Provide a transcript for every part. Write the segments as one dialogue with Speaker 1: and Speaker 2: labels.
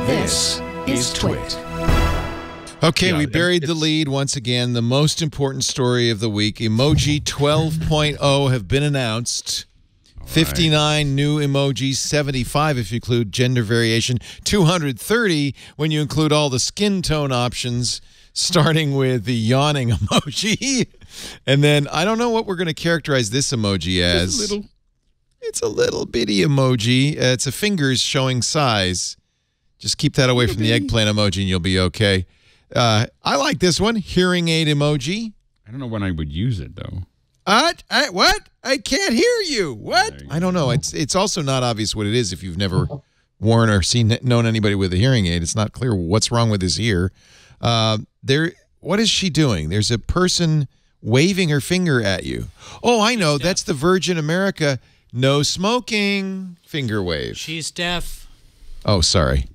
Speaker 1: This is TWiT.
Speaker 2: Okay, we buried the lead once again. The most important story of the week. Emoji 12.0 have been announced. 59 new emojis, 75 if you include gender variation, 230 when you include all the skin tone options, starting with the yawning emoji. And then I don't know what we're going to characterize this emoji as. It's a little bitty emoji. It's a fingers showing size. Just keep that away from the eggplant emoji and you'll be okay. I like this one, hearing aid emoji.
Speaker 3: I don't know when I would use it, though.
Speaker 2: What? I can't hear you. What? I don't know. It's also not obvious what it is if you've never worn or known anybody with a hearing aid. It's not clear what's wrong with his ear. What is she doing? There's a person waving her finger at you. Oh, I know. That's the Virgin America no smoking finger wave.
Speaker 4: She's deaf.
Speaker 2: Oh, sorry.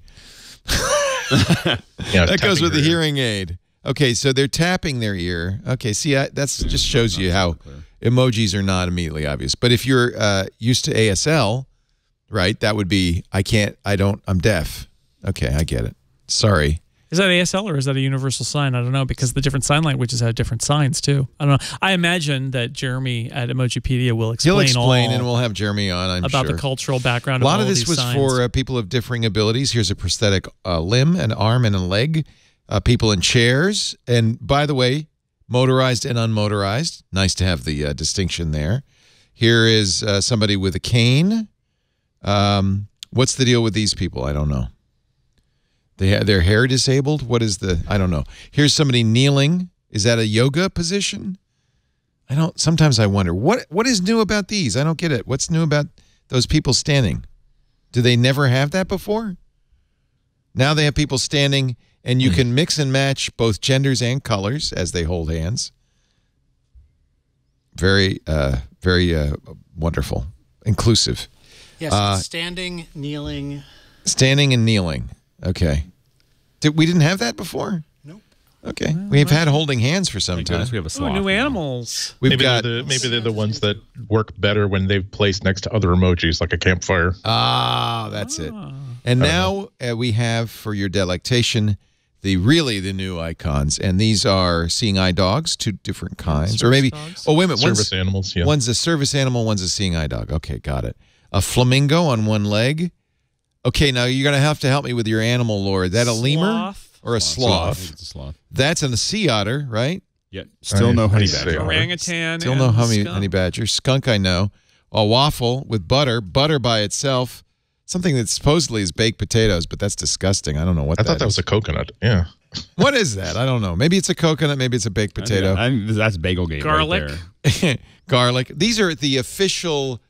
Speaker 2: That goes with the hearing aid. Okay, so they're tapping their ear. Okay, see, that's just shows you how emojis are not immediately obvious. But if you're used to ASL, right, that would be, I'm deaf. Okay, I get it. Sorry.
Speaker 5: Is that ASL or is that a universal sign? I don't know, because the different sign languages have different signs, too. I don't know. I imagine that Jeremy at Emojipedia will explain
Speaker 2: He'll explain, and we'll have Jeremy on, I'm sure.
Speaker 5: About the cultural background
Speaker 2: of
Speaker 5: all
Speaker 2: A lot of this
Speaker 5: these
Speaker 2: was
Speaker 5: signs.
Speaker 2: for people of differing abilities. Here's a prosthetic limb, an arm, and a leg. People in chairs. And by the way, motorized and unmotorized. Nice to have the distinction there. Here is somebody with a cane. What's the deal with these people? I don't know. They have their hair disabled. What is I don't know. Here's somebody kneeling. Is that a yoga position? Sometimes I wonder, what is new about these? I don't get it. What's new about those people standing? Do they never have that before? Now they have people standing, and you can mix and match both genders and colors as they hold hands. Very, very wonderful. Inclusive.
Speaker 4: Yes, standing, kneeling.
Speaker 2: Standing and kneeling. Okay. We didn't have that before?
Speaker 4: Nope.
Speaker 2: Okay. We've had holding hands for some time.
Speaker 3: We have a sloth
Speaker 5: new animals.
Speaker 2: Maybe
Speaker 6: they're the ones that work better when they've placed next to other emojis, like a campfire.
Speaker 2: Ah, that's it. And now we have, for your delectation, the new icons. And these are seeing eye dogs, two different kinds. Or maybe, oh, wait a minute.
Speaker 6: Service animals, yeah.
Speaker 2: One's a service animal, one's a seeing eye dog. Okay, got it. A flamingo on one leg. Okay, now you're going to have to help me with your animal lore. Is that a lemur or a sloth?
Speaker 3: I think it's a sloth.
Speaker 2: That's a sea otter, right?
Speaker 3: Yeah. Still no honey badger.
Speaker 5: Orangutan.
Speaker 2: Still no honey badger. Skunk, I know. A waffle with butter. Butter by itself. Something that supposedly is baked potatoes, but that's disgusting. I don't know what that is.
Speaker 6: I thought that was a coconut. Yeah.
Speaker 2: What is that? I don't know. Maybe it's a coconut. Maybe it's a baked potato.
Speaker 3: That's bagel game.
Speaker 5: Garlic.
Speaker 3: Right
Speaker 2: Garlic. These are the official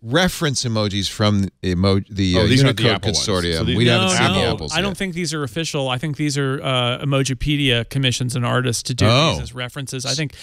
Speaker 2: reference emojis from the Unicode Consortium. So we haven't seen the apples
Speaker 5: I don't think these are official. I think these are Emojipedia commissions and artists to do these as references. I think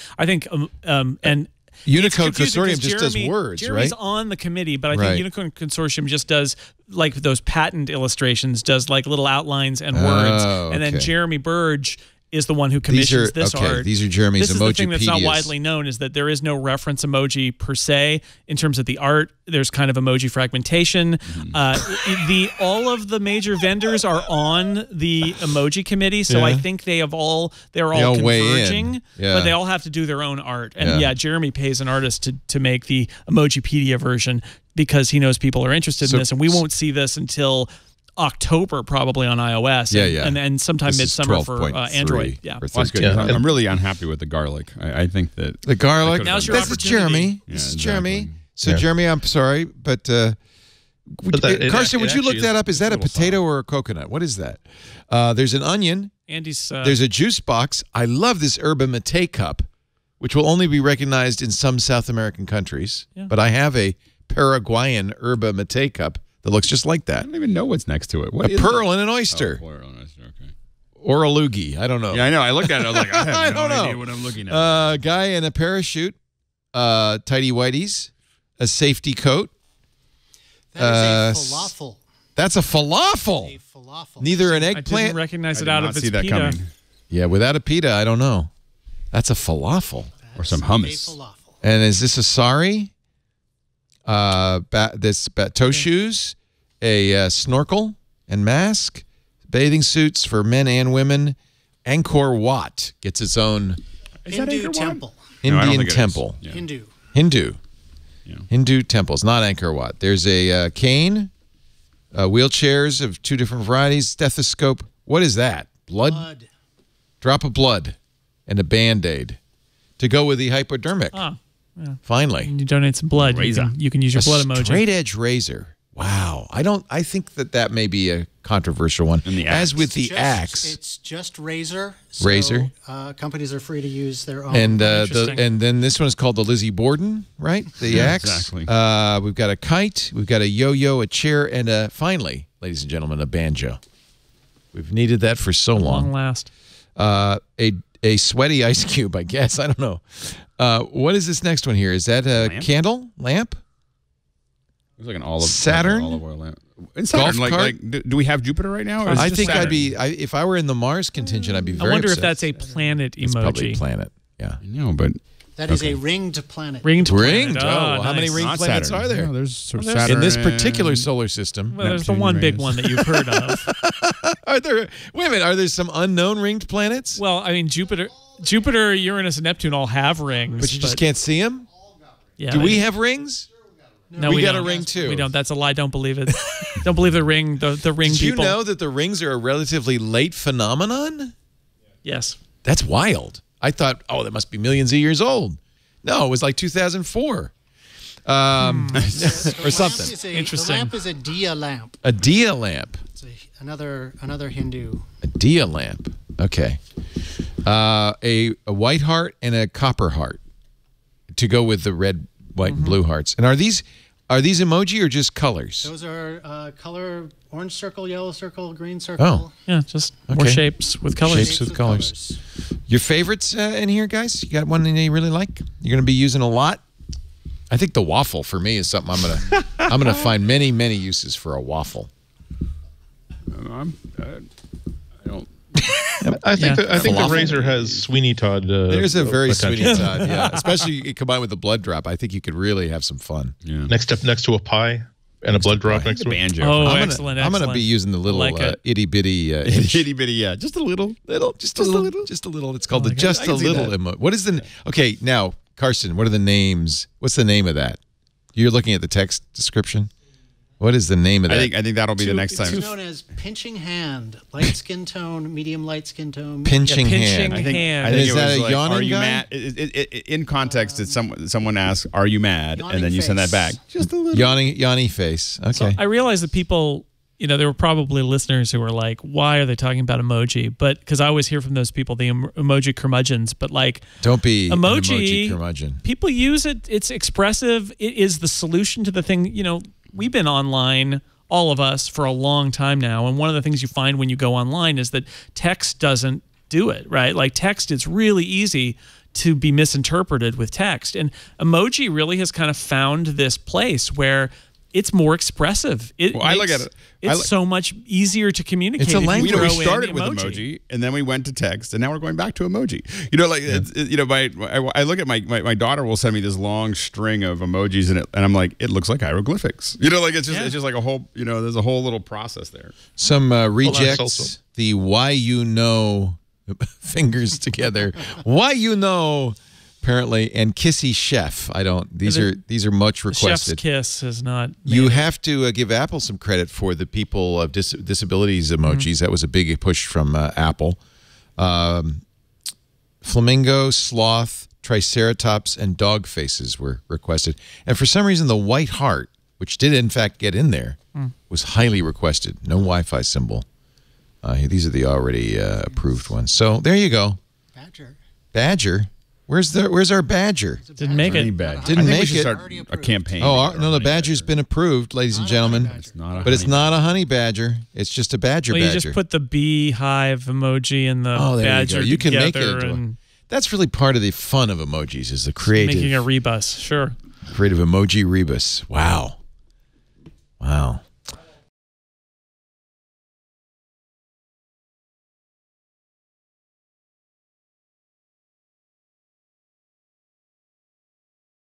Speaker 5: and
Speaker 2: Unicode Consortium just does words,
Speaker 5: Jeremy's
Speaker 2: right?
Speaker 5: on the committee, but I think Unicode Consortium just does, like those patent illustrations, does like little outlines and words. And then Jeremy Burge is the one who commissions this art.
Speaker 2: These are Jeremy's Emojipedias.
Speaker 5: This is the thing that's not widely known, is that there is no reference emoji per se in terms of the art. There's kind of emoji fragmentation. All of the major vendors are on the emoji committee, so I think they're all converging, but they all have to do their own art. And Jeremy pays an artist to make the Emojipedia version because he knows people are interested in this, and we won't see this until October probably on iOS, and then sometime midsummer for Android. Yeah,
Speaker 3: well, that's good. I'm really unhappy with the garlic. I think that
Speaker 2: the garlic.
Speaker 5: Now's your opportunity.
Speaker 2: Jeremy. This is Jeremy. So Jeremy, I'm sorry, but Carson, would you look that up? Is that a potato or a coconut? What is that? There's an onion.
Speaker 5: Andy's.
Speaker 2: There's a juice box. I love this yerba mate cup, which will only be recognized in some South American countries. Yeah. But I have a Paraguayan yerba mate cup that looks just like that.
Speaker 3: I don't even know what's next to it. What
Speaker 2: is pearl and an oyster.
Speaker 3: Oh, pearl and an oyster, okay.
Speaker 2: Or a loogie. I don't know.
Speaker 3: Yeah, I know. I looked at it. I was like, I have no idea what I'm looking at.
Speaker 2: Guy in a parachute, tidy whities, a safety coat.
Speaker 4: That is a falafel.
Speaker 2: That's a falafel.
Speaker 4: A falafel.
Speaker 2: Neither an eggplant.
Speaker 5: I didn't recognize it out of its pita.
Speaker 2: Yeah, without a pita, I don't know. That's a falafel.
Speaker 3: Or some hummus.
Speaker 2: And is this a sari? Toe shoes, a snorkel and mask, bathing suits for men and women. Angkor Wat gets its own
Speaker 4: Hindu temple.
Speaker 3: No, I don't
Speaker 2: Indian
Speaker 3: think it is.
Speaker 2: temple.
Speaker 3: Yeah.
Speaker 4: Hindu.
Speaker 2: Hindu temples, not Angkor Wat. There's a cane, wheelchairs of 2 different varieties, stethoscope. What is that? Blood? Drop of blood and a Band-Aid to go with the hypodermic.
Speaker 5: Oh, yeah.
Speaker 2: Finally.
Speaker 5: You donate some blood. You can use your blood emoji.
Speaker 2: Straight edge razor. Wow. I think that may be a controversial one.
Speaker 3: And the
Speaker 2: As
Speaker 3: axe.
Speaker 2: with the axe.
Speaker 4: It's just razor. So,
Speaker 2: Razor.
Speaker 4: Companies are free to use their own.
Speaker 2: And
Speaker 5: Interesting.
Speaker 2: and then this one is called the Lizzie Borden, right? The axe.
Speaker 3: Exactly.
Speaker 2: We've got a kite, we've got a yo-yo, a chair, and finally, ladies and gentlemen, a banjo. We've needed that for so long.
Speaker 5: Long last.
Speaker 2: A sweaty ice cube, I guess. I don't know. What is this next one here? Is that a
Speaker 3: Lamp?
Speaker 2: candle? Lamp?
Speaker 3: It's like an olive
Speaker 2: Saturn?
Speaker 3: olive oil lamp. And Saturn,
Speaker 2: Golf cart?
Speaker 3: do we have Jupiter right now? Or is it
Speaker 2: I
Speaker 3: just
Speaker 2: think
Speaker 3: Saturn?
Speaker 2: if I were in the Mars contingent, I'd be
Speaker 5: I
Speaker 2: very
Speaker 5: wonder if
Speaker 2: upset.
Speaker 5: that's a planet
Speaker 2: It's probably
Speaker 5: emoji.
Speaker 2: planet. Yeah.
Speaker 3: No, but
Speaker 4: that is a ringed planet.
Speaker 5: Ringed
Speaker 2: Ringed?
Speaker 5: planet.
Speaker 2: Oh, how many
Speaker 5: nice.
Speaker 2: ringed
Speaker 3: not
Speaker 2: planets
Speaker 3: Saturn.
Speaker 2: are there?
Speaker 3: No, there's sort of
Speaker 5: Well, there's-
Speaker 3: Saturn
Speaker 2: In this particular
Speaker 3: and-
Speaker 2: solar system,
Speaker 5: Well, there's the
Speaker 3: Neptune,
Speaker 5: one big
Speaker 3: Uranus.
Speaker 5: one that you've heard of.
Speaker 2: are there? Wait a minute. Are there some unknown ringed planets?
Speaker 5: Well, I mean, Jupiter, Uranus, and Neptune all have rings.
Speaker 2: But you just can't see them.
Speaker 5: Yeah,
Speaker 2: Do we have rings?
Speaker 5: No,
Speaker 2: we got
Speaker 5: don't.
Speaker 2: a ring too.
Speaker 5: We don't. That's a lie. Don't believe it. Don't believe the ring. The ring
Speaker 2: Did
Speaker 5: people.
Speaker 2: you know that the rings are a relatively late phenomenon?
Speaker 5: Yes.
Speaker 2: That's wild. I thought, oh, that must be millions of years old. No, it was like 2004. Or something.
Speaker 5: Interesting.
Speaker 4: The lamp is a dia lamp.
Speaker 2: A dia lamp.
Speaker 4: It's another Hindu.
Speaker 2: A dia lamp. Okay. A white heart and a copper heart to go with the red, white, and blue hearts. And are these emoji or just colors?
Speaker 4: Those are color: orange circle, yellow circle, green circle.
Speaker 2: Oh.
Speaker 5: Yeah. Just more
Speaker 2: Okay.
Speaker 5: shapes with colors.
Speaker 2: Shapes with colors. Your favorites in here, guys? You got one that you really like? You're going to be using a lot? I think the waffle for me is something I'm gonna find many uses for a waffle.
Speaker 3: I don't.
Speaker 6: I think
Speaker 5: Yeah.
Speaker 6: the
Speaker 2: Falafel.
Speaker 6: razor has Sweeney Todd.
Speaker 2: There's a very
Speaker 6: potential.
Speaker 2: Sweeney Todd, yeah. Especially combined with the blood drop. I think you could really have some fun.
Speaker 3: Yeah.
Speaker 6: Next to a pie and a blood drop next to it.
Speaker 3: Banjo.
Speaker 5: Oh,
Speaker 2: I'm
Speaker 5: excellent.
Speaker 2: I'm gonna
Speaker 5: excellent.
Speaker 2: be using the little
Speaker 5: like it.
Speaker 2: itty bitty
Speaker 3: Itty bitty, yeah. Just a little.
Speaker 2: just a little. It's called the
Speaker 5: like it.
Speaker 2: just
Speaker 3: I
Speaker 2: a
Speaker 3: can see
Speaker 2: little
Speaker 3: that.
Speaker 2: emoji. What is the okay now, Carson? What are the names? What's the name of that? You're looking at the text description. What is the name of that?
Speaker 3: I think that'll be the next time.
Speaker 4: It's known as pinching hand, light skin tone, medium light skin tone.
Speaker 2: Pinching
Speaker 5: Yeah,
Speaker 2: hand.
Speaker 5: pinching hand.
Speaker 3: I think
Speaker 2: Is
Speaker 3: it
Speaker 2: that
Speaker 3: was
Speaker 2: a
Speaker 3: like,
Speaker 2: yawning
Speaker 3: are you
Speaker 2: guy?
Speaker 3: mad? In context, it's someone asks, "Are you mad?" And then you send that back. Just a little.
Speaker 2: Yawning face. Okay.
Speaker 5: I realize that people, there were probably listeners who were like, why are they talking about emoji? But because I always hear from those people, the emoji curmudgeons, but like
Speaker 2: Don't be an
Speaker 5: emoji,
Speaker 2: emoji curmudgeon.
Speaker 5: people use it. It's expressive. It is the solution to the thing. We've been online, all of us, for a long time now. And one of the things you find when you go online is that text doesn't do it, right? Like text, it's really easy to be misinterpreted with text. And emoji really has kind of found this place where it's more expressive.
Speaker 3: I look at it.
Speaker 5: It's so much easier to communicate.
Speaker 2: It's a
Speaker 5: if you
Speaker 2: language.
Speaker 5: throw
Speaker 3: We
Speaker 5: in
Speaker 3: started with emoji, and then we went to text, and now we're going back to emoji. I look at my daughter will send me this long string of emojis, and it, and I'm like, it looks like hieroglyphics. It's just like a whole, there's a whole little process there.
Speaker 2: Some rejects.
Speaker 6: also-
Speaker 2: The why fingers together. Why apparently, and kissy chef. I don't. These are much
Speaker 5: The chef's
Speaker 2: requested.
Speaker 5: kiss is not.
Speaker 2: You have to give Apple some credit for the people of disabilities emojis. That was a big push from Apple. Flamingo, sloth, triceratops, and dog faces were requested. And for some reason, the white heart, which did in fact get in there, was highly requested. No Wi-Fi symbol. These are the already approved ones. So there you go. Badger. Where's our badger?
Speaker 5: Didn't make it.
Speaker 2: Didn't make it.
Speaker 3: Start a campaign.
Speaker 2: Oh, no, the badger's been approved, ladies and gentlemen.
Speaker 3: not a
Speaker 2: But it's
Speaker 3: honey
Speaker 2: not a honey badger. It's just a badger
Speaker 5: Well, you
Speaker 2: badger.
Speaker 5: just put the beehive emoji and the
Speaker 2: Oh, there
Speaker 5: badger
Speaker 2: you go. You can make it
Speaker 5: together
Speaker 2: into
Speaker 5: and
Speaker 2: That's really part of the fun of emojis is the
Speaker 5: making a
Speaker 2: creative
Speaker 5: rebus. Sure.
Speaker 2: emoji rebus. Wow.